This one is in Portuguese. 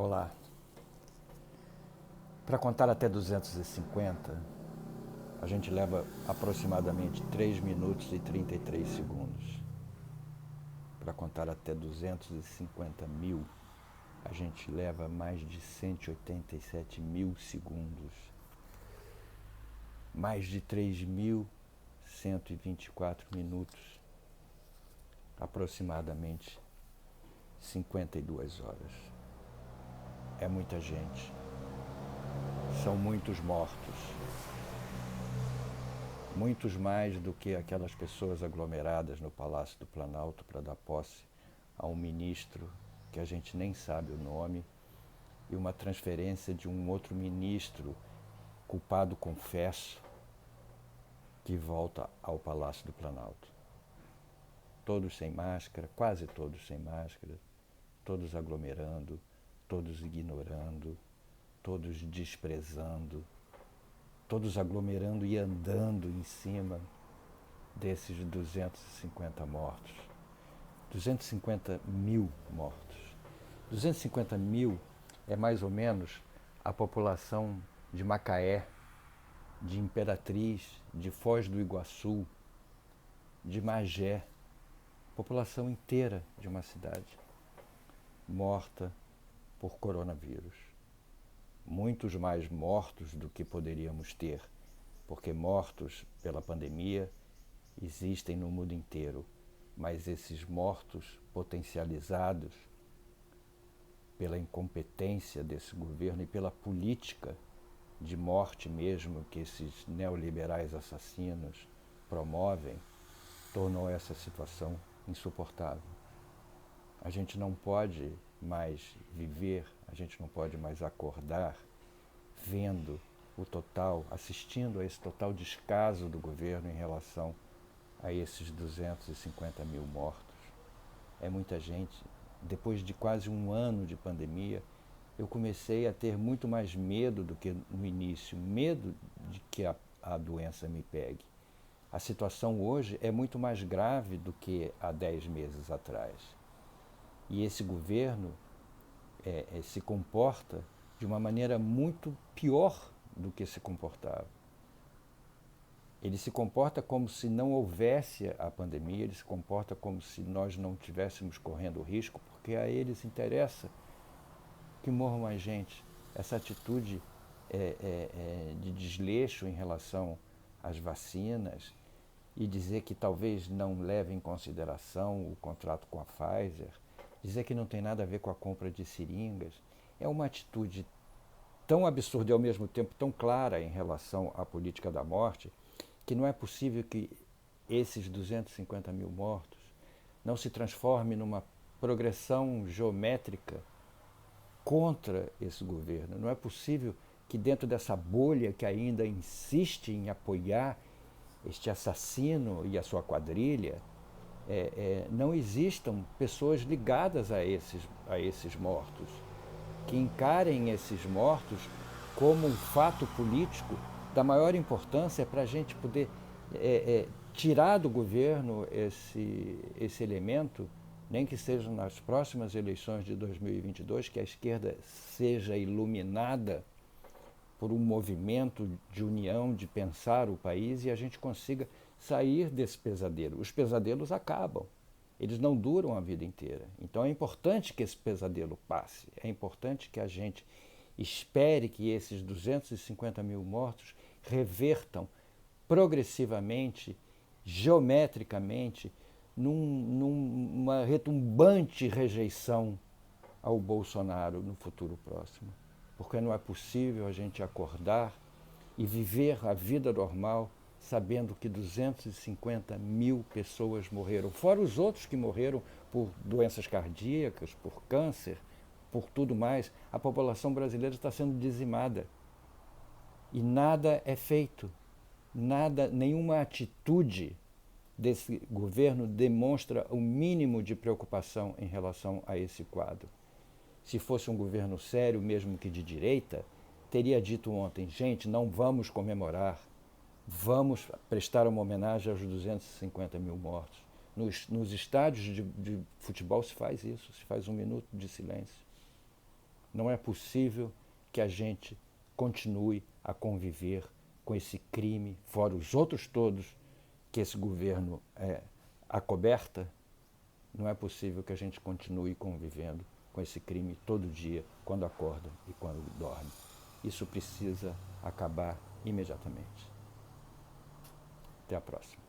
Olá. Para contar até 250, a gente leva aproximadamente 3 minutos e 33 segundos. Para contar até 250 mil, a gente leva mais de 187 mil segundos. Mais de 3.124 minutos. Aproximadamente 52 horas. É muita gente. São muitos mortos. Muitos mais do que aquelas pessoas aglomeradas no Palácio do Planalto para dar posse a um ministro que a gente nem sabe o nome e uma transferência de um outro ministro culpado confesso que volta ao Palácio do Planalto. Todos sem máscara, quase todos sem máscara, todos aglomerando, todos ignorando, todos desprezando, todos aglomerando e andando em cima desses 250 mortos. 250 mil mortos. 250 mil é mais ou menos a população de Macaé, de Imperatriz, de Foz do Iguaçu, de Magé, população inteira de uma cidade morta por coronavírus. Muitos mais mortos do que poderíamos ter, porque mortos pela pandemia existem no mundo inteiro, mas esses mortos potencializados pela incompetência desse governo e pela política de morte mesmo que esses neoliberais assassinos promovem, tornou essa situação insuportável. A gente não pode mais viver, a gente não pode mais acordar vendo o total, assistindo a esse total descaso do governo em relação a esses 250 mil mortos. É muita gente. Depois de quase um ano de pandemia, eu comecei a ter muito mais medo do que no início, medo de que a doença me pegue. A situação hoje é muito mais grave do que há 10 meses atrás. E esse governo se comporta de uma maneira muito pior do que se comportava. Ele se comporta como se não houvesse a pandemia, ele se comporta como se nós não estivéssemos correndo risco, porque a eles interessa que morra mais gente. Essa atitude de desleixo em relação às vacinas e dizer que talvez não leve em consideração o contrato com a Pfizer, dizer que não tem nada a ver com a compra de seringas, é uma atitude tão absurda e ao mesmo tempo tão clara em relação à política da morte, que não é possível que esses 250 mil mortos não se transformem numa progressão geométrica contra esse governo. Não é possível que dentro dessa bolha que ainda insiste em apoiar este assassino e a sua quadrilha, não existam pessoas ligadas a esses mortos, que encarem esses mortos como um fato político da maior importância para a gente poder tirar do governo esse elemento, nem que seja nas próximas eleições de 2022, que a esquerda seja iluminada por um movimento de união, de pensar o país e a gente consiga sair desse pesadelo. Os pesadelos acabam, eles não duram a vida inteira. Então é importante que esse pesadelo passe, é importante que a gente espere que esses 250 mil mortos revertam progressivamente, geometricamente, numa retumbante rejeição ao Bolsonaro no futuro próximo. Porque não é possível a gente acordar e viver a vida normal sabendo que 250 mil pessoas morreram, fora os outros que morreram por doenças cardíacas, por câncer, por tudo mais. A população brasileira está sendo dizimada e nada é feito, nada, nenhuma atitude desse governo demonstra o mínimo de preocupação em relação a esse quadro. Se fosse um governo sério, mesmo que de direita, teria dito ontem, gente, não vamos comemorar, vamos prestar uma homenagem aos 250 mil mortos. Nos estádios de futebol se faz isso, se faz 1 minuto de silêncio. Não é possível que a gente continue a conviver com esse crime, fora os outros todos que esse governo acoberta. Não é possível que a gente continue convivendo com esse crime todo dia, quando acorda e quando dorme. Isso precisa acabar imediatamente. Até a próxima.